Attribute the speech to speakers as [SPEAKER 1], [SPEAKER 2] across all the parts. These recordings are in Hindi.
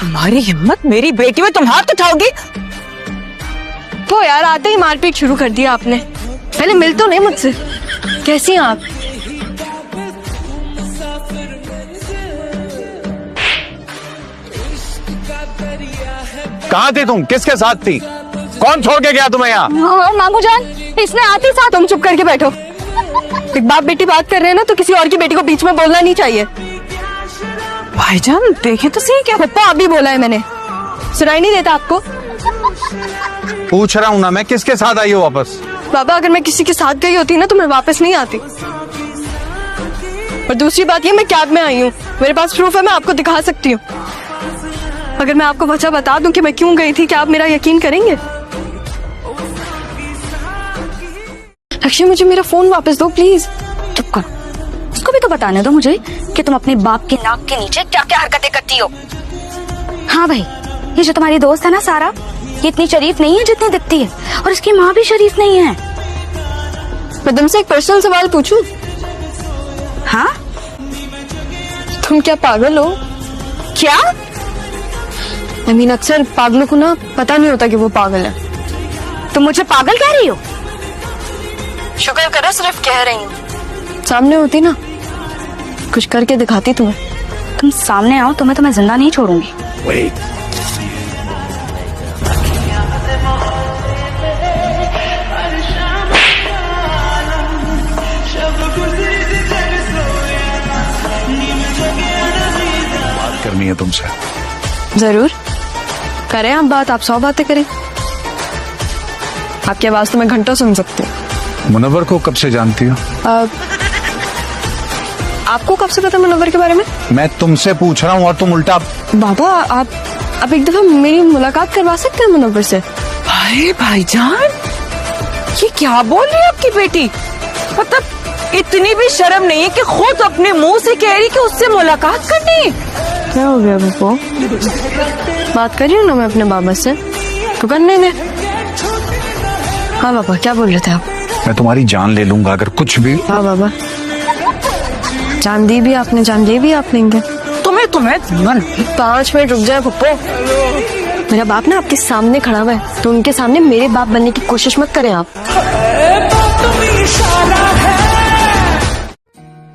[SPEAKER 1] तुम्हारी हिम्मत मेरी बेटी में तुम हाथ उठाओगी?
[SPEAKER 2] तो यार आते ही मारपीट शुरू कर दिया आपने। पहले मिल तो नहीं मुझसे। कैसी हैं आप?
[SPEAKER 3] कहाँ थी तुम? किसके साथ थी? कौन छोड़ के गया तुम्हें यहाँ?
[SPEAKER 2] मामू जान, इसने आते ही साथ। तुम चुप करके बैठो। एक बाप बेटी बात कर रहे हैं ना, तो किसी और की बेटी को बीच में बोलना नहीं चाहिए।
[SPEAKER 1] भाईजान देखे तो सही। क्या
[SPEAKER 2] पप्पा अभी बोला है मैंने, सुनाई नहीं देता आपको?
[SPEAKER 3] पूछ रहा हूँ ना मैं, किसके साथ आई हो वापस?
[SPEAKER 2] बाबा अगर मैं किसी के साथ गई होती ना तो मैं वापस नहीं आती। और दूसरी बात ये, मैं कैब में आई हूँ, मेरे पास प्रूफ है, मैं आपको दिखा सकती हूँ। अगर मैं आपको वजह बता दूं कि मैं क्यों गई थी, क्या आप मेरा यकीन करेंगे? अक्षय मुझे मेरा फोन वापस दो प्लीज।
[SPEAKER 4] चुप कर, उसको भी तो बताने दो मुझे कि तुम अपने बाप के नाक के नीचे क्या क्या हरकतें करती हो। हाँ भाई, ये जो तुम्हारी दोस्त है ना सारा, ये इतनी शरीफ नहीं है जितनी दिखती है, और इसकी माँ भी शरीफ नहीं है।
[SPEAKER 2] मैं तुमसे एक पर्सनल सवाल पूछूं?
[SPEAKER 4] हाँ?
[SPEAKER 2] तुम क्या पागल हो?
[SPEAKER 4] क्या?
[SPEAKER 2] अक्सर पागलों को ना पता नहीं होता कि वो पागल है।
[SPEAKER 4] तुम मुझे पागल कह रही हो?
[SPEAKER 2] शुक्र करो सिर्फ कह रही हूँ, सामने होती ना कुछ करके दिखाती तुम्हें।
[SPEAKER 4] तुम सामने आओ तो मैं तुम्हें जिंदा नहीं छोड़ूंगी।
[SPEAKER 3] बात करनी है तुमसे।
[SPEAKER 2] जरूर करें आप बात, आप 100 बातें करें। आपकी आवाज तो मैं घंटों सुन सकती हूँ।
[SPEAKER 3] मुनव्वर को कब से जानती हो?
[SPEAKER 2] आपको कब से पता मुनव्वर के बारे में?
[SPEAKER 3] मैं तुमसे पूछ रहा हूँ और तुम उल्टा।
[SPEAKER 2] बाबा आप एक दफा मेरी मुलाकात करवा सकते हैं मुनव्वर से?
[SPEAKER 1] अरे भाईजान, ये क्या बोल रही है आपकी बेटी? मतलब इतनी भी शर्म नहीं है कि खुद अपने मुंह से कह रही कि उससे मुलाकात करनी?
[SPEAKER 2] क्या हो गया बाबा? बात कर रही हूँ ना मैं अपने बाबा से, तो करने दे। हाँ बाबा, क्या बोल रहे थे आप?
[SPEAKER 3] मैं तुम्हारी जान ले लूंगा अगर कुछ भी।
[SPEAKER 2] हाँ बाबा, जान दी भी आपने, जान ले भी आप लेंगे।
[SPEAKER 1] तुम्हें
[SPEAKER 2] 5 मिनट रुक जाए पप्पो। मेरा बाप ना आपके सामने खड़ा हुआ है, तो उनके सामने मेरे बाप बनने की कोशिश मत करें आप।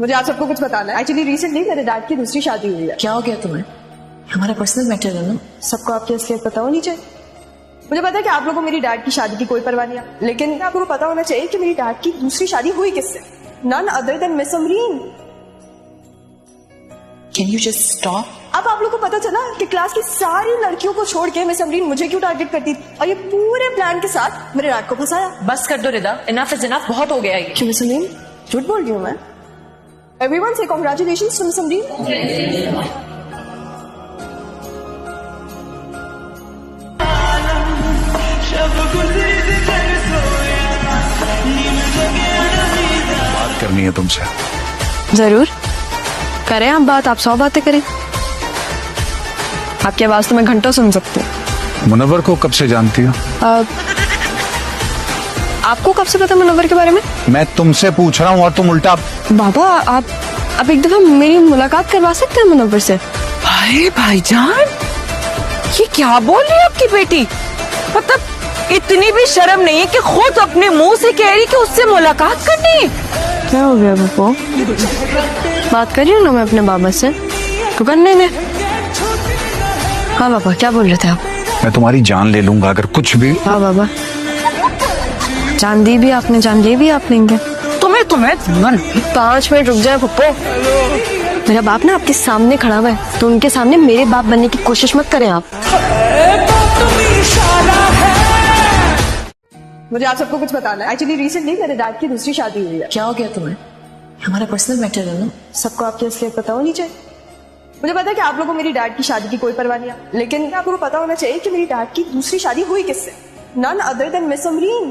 [SPEAKER 2] मुझे आप सबको कुछ बताना है। एक्चुअली रिसेंटली मेरे डैड की दूसरी शादी हुई है।
[SPEAKER 1] क्या हो गया तुम्हें? हमारा पर्सनल मैटर है ना।
[SPEAKER 2] सबको आपकी असलियत पता होनी चाहिए। मुझे पता है कि आप लोगों को मेरी डैड की शादी की कोई परवाह नहीं है, लेकिन आपको पता होना चाहिए कि मेरी डैड की दूसरी शादी हुई किससे? None other than miss Amreen.
[SPEAKER 1] Can you just stop?
[SPEAKER 2] अब आप लोगों को पता चला कि क्लास की सारी लड़कियों को छोड़ के मिस अमरीन मुझे क्यों टारगेट करती थी, और ये पूरे प्लान के साथ मेरे डैड को फंसाया।
[SPEAKER 1] बस कर दो रिदा, इनफ इज इनफ, बहुत हो गया ये।
[SPEAKER 2] क्यों मिस अमरीन, झूठ बोल रही हूँ मैं? एवरीवन से कांग्रेचुलेशंस टू मिस अमरीन।
[SPEAKER 3] बात करनी है तुमसे।
[SPEAKER 2] जरूर करें आप बात, आप 100 बातें करें। आपकी आवाज तो मैं घंटों सुन सकती हूँ।
[SPEAKER 3] मुनव्वर को कब से जानती हो?
[SPEAKER 2] आपको कब से पता मुनव्वर के बारे में?
[SPEAKER 3] मैं तुमसे पूछ रहा हूँ और तुम उल्टा।
[SPEAKER 2] बाबा आप एक दफा मेरी मुलाकात करवा सकते हैं मुनव्वर से?
[SPEAKER 1] अरे भाईजान, ये क्या बोल रही है आपकी बेटी? मतलब इतनी भी शर्म नहीं है कि खुद अपने मुंह से कह रही कि उससे मुलाकात करनी?
[SPEAKER 2] क्या हो गया बाबा? बात कर रही हूँ ना मैं अपने बाबा से, तो करने दे। हाँ बाबा, क्या बोल रहे थे आप?
[SPEAKER 3] मैं तुम्हारी जान ले लूंगा अगर कुछ भी।
[SPEAKER 2] हाँ बाबा, जान दी भी आपने, जान ले भी आप लेंगे।
[SPEAKER 1] तुम्हें
[SPEAKER 2] 5 मिनट रुक जाए पप्पो। मेरा बाप ना आपके सामने खड़ा हुआ है, तो उनके सामने मेरे बाप बनने की कोशिश मत करें आप। मुझे आप सबको कुछ बताना है। एक्चुअली रिसेंटली मेरे डैड की दूसरी शादी हुई है।
[SPEAKER 1] क्या हो गया तुम्हें? हमारा पर्सनल मैटर है ना।
[SPEAKER 2] सबको आपकी असलियत पता होनी चाहिए। मुझे पता है कि आप लोगों को मेरी डैड की शादी की कोई परवाह नहीं है, लेकिन आपको पता होना चाहिए कि मेरी डैड की दूसरी शादी हुई किससे? None other than miss Amreen.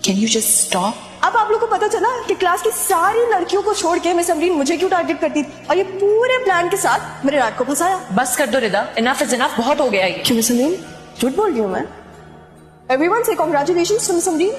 [SPEAKER 1] Can you just stop?
[SPEAKER 2] अब आप लोगों को पता चला कि क्लास की सारी लड़कियों को छोड़ के मिस अमरीन मुझे क्यों टारगेट करती थी, और ये पूरे प्लान के साथ मेरे डैड को फंसाया।
[SPEAKER 1] बस कर दो रिदा, इनफ इज इनफ, बहुत हो गया ये।
[SPEAKER 2] क्यों मिस अमरीन, झूठ बोल रही हूँ मैं? एवरीवन से कांग्रेचुलेशंस टू मिस अमरीन।